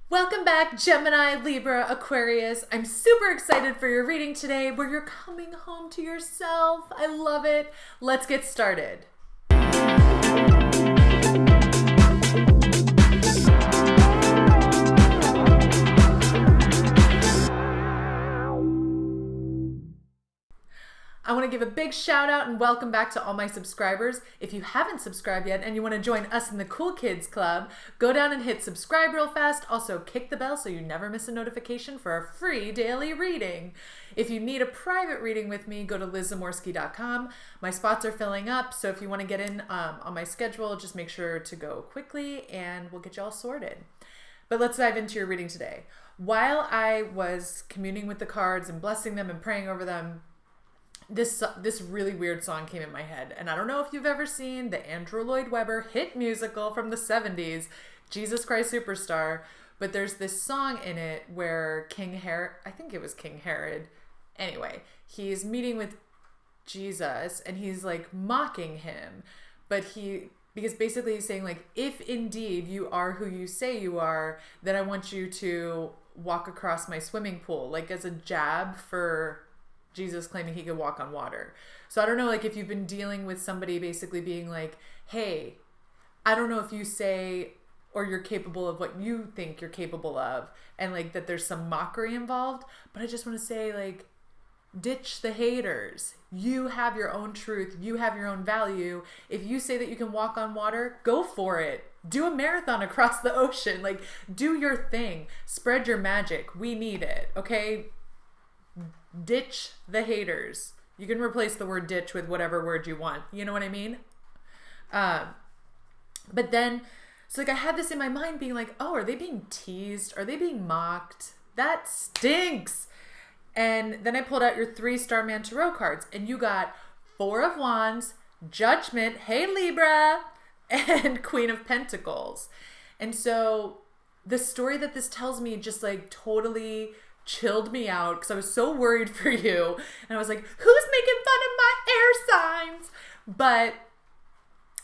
Welcome back, Gemini, Libra, Aquarius. I'm super excited for your reading today where you're coming home to yourself. I love it. Let's get started. I want to give a big shout out and welcome back to all my subscribers. If you haven't subscribed yet and you want to join us in the Cool Kids Club, go down and hit subscribe real fast. Also, kick the bell so you never miss a notification for a free daily reading. If you need a private reading with me, go to lizzamorski.com. My spots are filling up, so if you want to get in on my schedule, just make sure to go quickly and we'll get you all sorted. But let's dive into your reading today. While I was communing with the cards and blessing them and praying over them, this really weird song came in my head. And I don't know if you've ever seen the Andrew Lloyd Webber hit musical from the 70s, Jesus Christ Superstar, but there's this song in it where King Herod, I think it was King Herod, anyway, he's meeting with Jesus and he's like mocking him, because basically he's saying like, if indeed you are who you say you are, then I want you to walk across my swimming pool, like as a jab for Jesus claiming he could walk on water. So I don't know, like if you've been dealing with somebody basically being like, hey, I don't know if you say or you're capable of what you think you're capable of, and like that there's some mockery involved, but I just want to say like, ditch the haters. You have your own truth. You have your own value. If you say that you can walk on water, go for it. Do a marathon across the ocean. Like, do your thing. Spread your magic. We need it. Okay? Ditch the haters. You can replace the word ditch with whatever word you want. You know what I mean? But then, so like I had this in my mind being like, oh, are they being teased? Are they being mocked? That stinks. And then I pulled out your 3 Starman Tarot cards and you got 4 of Wands, Judgment, hey Libra, and Queen of Pentacles. And so the story that this tells me just like totally chilled me out because I was so worried for you. And I was like, who's making fun of my air signs? But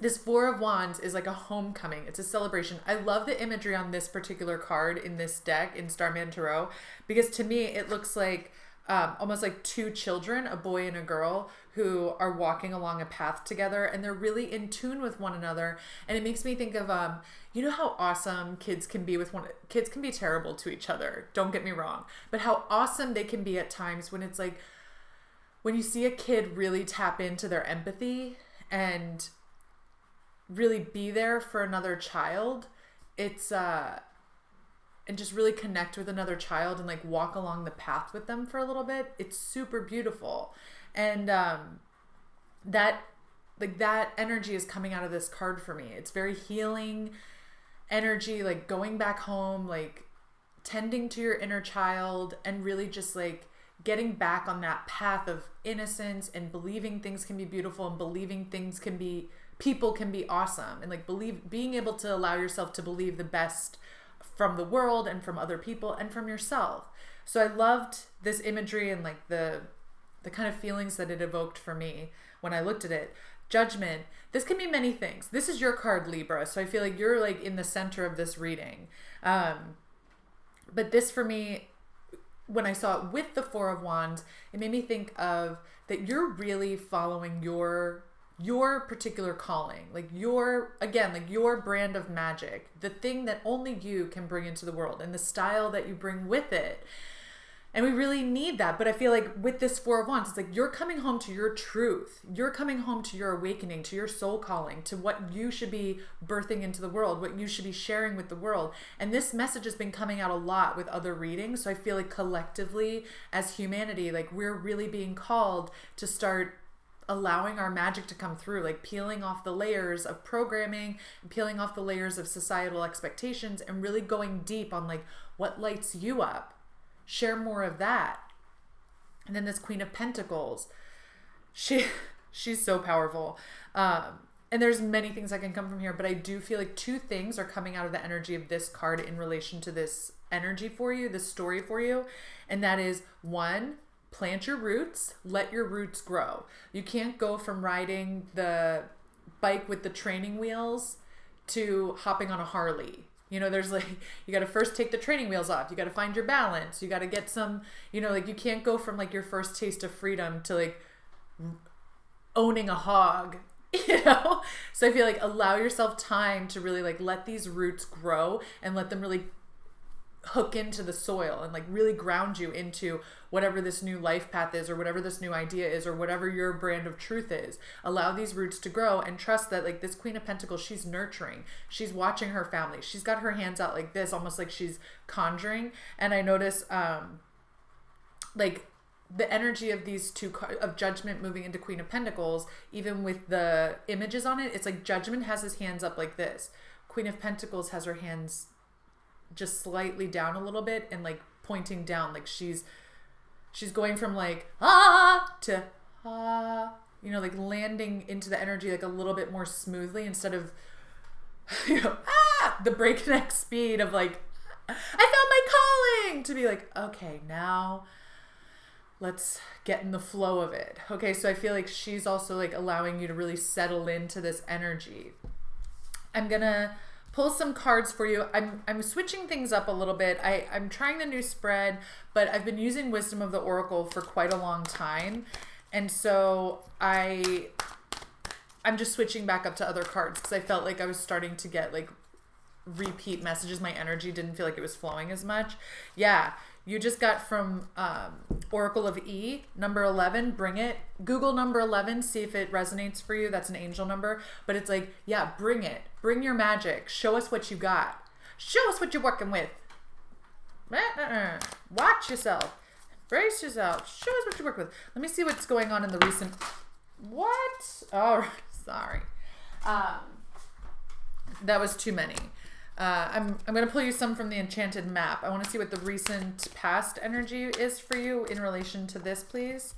this 4 of Wands is like a homecoming. It's a celebration. I love the imagery on this particular card in this deck in Starman Tarot because to me it looks like almost like 2 children, a boy and a girl, who are walking along a path together and they're really in tune with one another. And it makes me think of, you know how awesome kids can be kids can be terrible to each other. Don't get me wrong, but how awesome they can be at times when it's like, when you see a kid really tap into their empathy and really be there for another child. It's, and just really connect with another child and like walk along the path with them for a little bit. It's super beautiful. And that energy is coming out of this card for me. It's very healing energy, like going back home, like tending to your inner child and really just like getting back on that path of innocence and believing things can be beautiful and believing people can be awesome, and like being able to allow yourself to believe the best from the world and from other people and from yourself. So I loved this imagery and like the kind of feelings that it evoked for me when I looked at it. Judgment. This can be many things. This is your card, Libra. So I feel like you're like in the center of this reading. But this for me, when I saw it with the 4 of Wands, it made me think of that you're really following your particular calling, like your brand of magic, the thing that only you can bring into the world and the style that you bring with it. And we really need that. But I feel like with this 4 of Wands, it's like you're coming home to your truth. You're coming home to your awakening, to your soul calling, to what you should be birthing into the world, what you should be sharing with the world. And this message has been coming out a lot with other readings. So I feel like collectively as humanity, like we're really being called to start allowing our magic to come through, like peeling off the layers of programming, peeling off the layers of societal expectations, and really going deep on like what lights you up. Share more of that. And then this Queen of Pentacles, she's so powerful. And there's many things that can come from here, but I do feel like 2 things are coming out of the energy of this card in relation to this energy for you, this story for you. And that is 1, plant your roots, let your roots grow. You can't go from riding the bike with the training wheels to hopping on a Harley. You know, there's like, you got to first take the training wheels off. You got to find your balance. You got to get some, you know, like you can't go from like your first taste of freedom to like owning a hog, you know? So I feel like allow yourself time to really like let these roots grow and let them really hook into the soil and like really ground you into whatever this new life path is, or whatever this new idea is, or whatever your brand of truth is. Allow these roots to grow and trust that like this Queen of Pentacles, she's nurturing, she's watching her family, she's got her hands out like this, almost like she's conjuring. And I notice like the energy of these two of Judgment moving into Queen of Pentacles, even with the images on it, it's like Judgment has his hands up like this, Queen of Pentacles has her hands just slightly down a little bit and like pointing down, like she's going from like to you know, like landing into the energy like a little bit more smoothly instead of, you know, the breakneck speed of like, I found my calling, to be like, okay, now let's get in the flow of it. Okay, so I feel like she's also like allowing you to really settle into this energy. I'm gonna pull some cards for you. I'm switching things up a little bit. I'm trying the new spread, but I've been using Wisdom of the Oracle for quite a long time. And so I'm just switching back up to other cards because I felt like I was starting to get like repeat messages. My energy didn't feel like it was flowing as much. Yeah, you just got from Oracle of E, number 11, bring it. Google number 11, see if it resonates for you. That's an angel number. But it's like, yeah, bring it. Bring your magic. Show us what you got. Show us what you're working with. Watch yourself. Brace yourself. Show us what you work with. Let me see what's going on in the recent... What? Oh, sorry. That was too many. I'm going to pull you some from the Enchanted Map. I want to see what the recent past energy is for you in relation to this, please.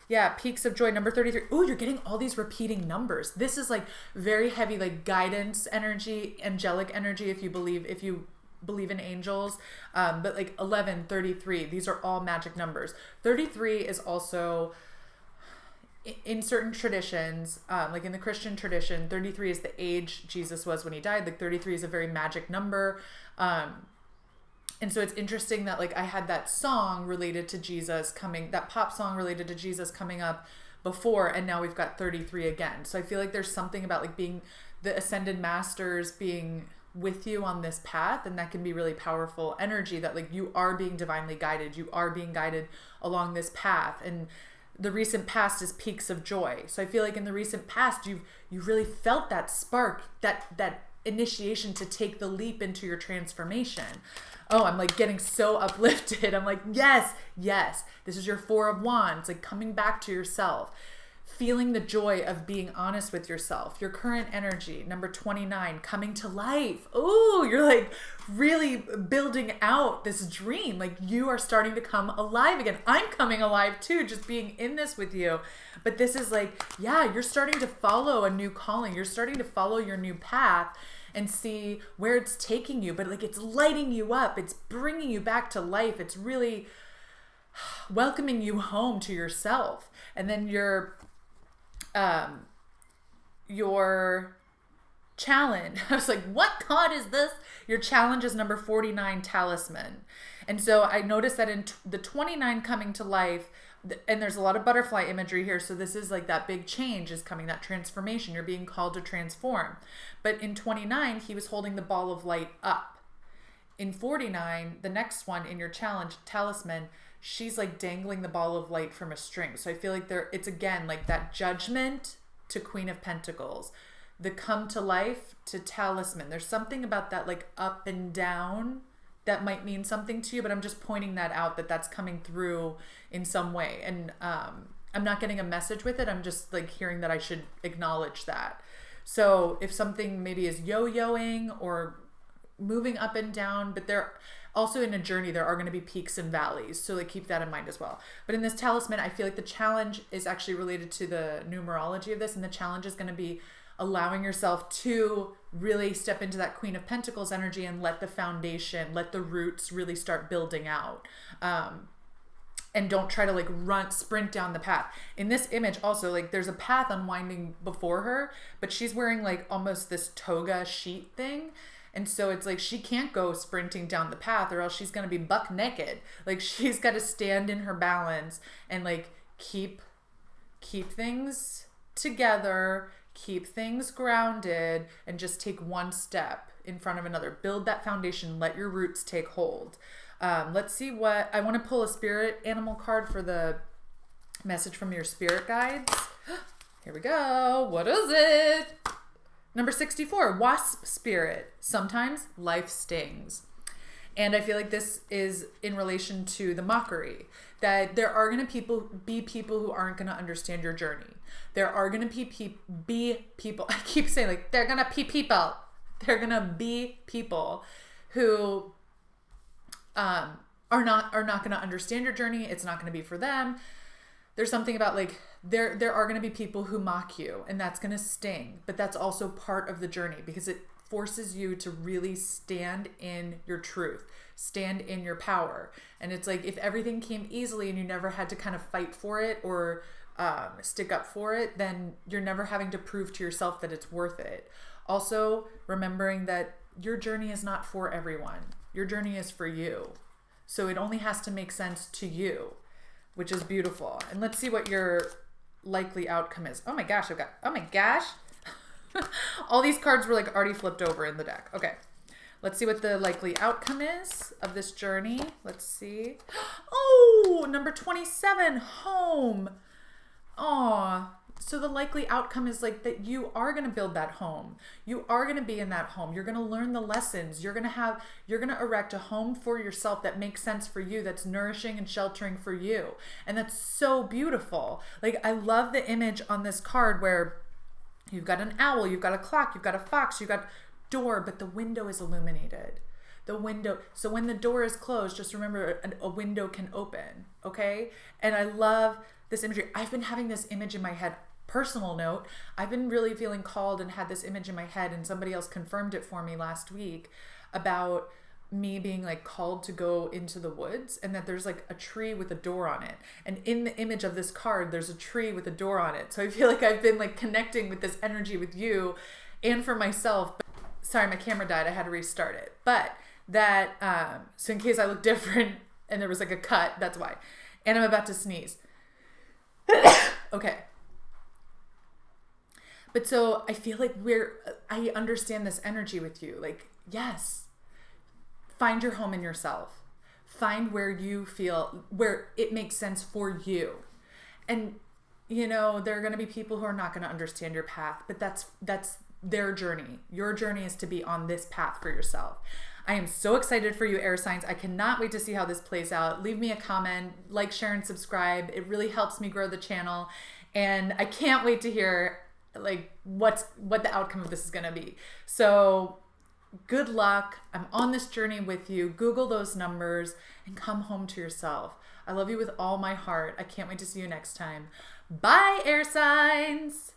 Yeah, Peaks of Joy, number 33. Oh, you're getting all these repeating numbers. This is like very heavy, like guidance energy, angelic energy, if you believe in angels. But like 11, 33, these are all magic numbers. 33 is also... in certain traditions, like in the Christian tradition, 33 is the age Jesus was when he died. Like 33 is a very magic number. And so it's interesting that like I had that song related to Jesus coming, that pop song related to Jesus coming up before, and now we've got 33 again. So I feel like there's something about like being the ascended masters being with you on this path, and that can be really powerful energy that like you are being divinely guided. You are being guided along this path. And the recent past is Peaks of Joy. So I feel like in the recent past, you really felt that spark, that initiation to take the leap into your transformation. Oh, I'm like getting so uplifted. I'm like, yes, this is your Four of Wands, like coming back to yourself, feeling the joy of being honest with yourself. Your current energy, number 29, coming to life. Oh, you're like really building out this dream. Like you are starting to come alive again. I'm coming alive too, just being in this with you. But this is like, yeah, you're starting to follow a new calling. You're starting to follow your new path and see where it's taking you. But like it's lighting you up. It's bringing you back to life. It's really welcoming you home to yourself. And then your challenge. I was like, what card is this? Your challenge is number 49, Talisman. And so I noticed that in the 29 coming to life, and there's a lot of butterfly imagery here. So this is like that big change is coming, that transformation. You're being called to transform. But in 29, he was holding the ball of light up. In 49, the next one in your challenge, Talisman, she's like dangling the ball of light from a string. So I feel like it's again like that Judgment to Queen of Pentacles, the come to life to Talisman. There's something about that like up and down that might mean something to you, but I'm just pointing that out, that that's coming through in some way. And I'm not getting a message with it. I'm just like hearing that I should acknowledge that. So if something maybe is yo-yoing or moving up and down, but they're also in a journey, there are going to be peaks and valleys. So like keep that in mind as well. But in this Talisman, I feel like the challenge is actually related to the numerology of this. And the challenge is going to be allowing yourself to really step into that Queen of Pentacles energy and let the foundation, let the roots really start building out. And don't try to like sprint down the path. In this image also, like there's a path unwinding before her, but she's wearing like almost this toga sheet thing. And so it's like she can't go sprinting down the path or else she's going to be buck naked. Like she's got to stand in her balance and like keep things together, keep things grounded, and just take one step in front of another. Build that foundation. Let your roots take hold. Let's see what I want to pull a spirit animal card for the message from your spirit guides. Here we go. What is it? Number 64, wasp spirit. Sometimes life stings. And I feel like this is in relation to the mockery, that there are going to be people who aren't going to understand your journey. There are going to be people, I keep saying like, they're going to be people. They're going to be people who are not going to understand your journey. It's not going to be for them. There's something about like, there are going to be people who mock you, and that's going to sting, but that's also part of the journey because it forces you to really stand in your truth, stand in your power. And it's like, if everything came easily and you never had to kind of fight for it or stick up for it, then you're never having to prove to yourself that it's worth it. Also, remembering that your journey is not for everyone. Your journey is for you. So it only has to make sense to you, which is beautiful. And let's see what your likely outcome is. Oh my gosh, oh my gosh. All these cards were like already flipped over in the deck. Okay. Let's see what the likely outcome is of this journey. Let's see. Oh, number 27, home. Oh, so the likely outcome is like that you are going to build that home. You are going to be in that home. You're going to learn the lessons. You're going to erect a home for yourself that makes sense for you, that's nourishing and sheltering for you. And that's so beautiful. Like, I love the image on this card where you've got an owl, you've got a clock, you've got a fox, you've got door, but the window is illuminated. The window. So when the door is closed, just remember a window can open. Okay. And I love this imagery. I've been having this image in my head. Personal note, I've been really feeling called and had this image in my head, and somebody else confirmed it for me last week about me being like called to go into the woods, and that there's like a tree with a door on it. And in the image of this card, there's a tree with a door on it. So I feel like I've been like connecting with this energy with you and for myself. Sorry, my camera died. I had to restart it. But that, so in case I look different and there was like a cut, that's why. And I'm about to sneeze. Okay. But so I feel like I understand this energy with you. Like, yes, find your home in yourself. Find where you feel, where it makes sense for you. And, you know, there are going to be people who are not going to understand your path, but that's their journey. Your journey is to be on this path for yourself. I am so excited for you, air signs. I cannot wait to see how this plays out. Leave me a comment, like, share, and subscribe. It really helps me grow the channel. And I can't wait to hear like what the outcome of this is going to be. So good luck. I'm on this journey with you. Google those numbers and come home to yourself. I love you with all my heart. I can't wait to see you next time. Bye, air signs.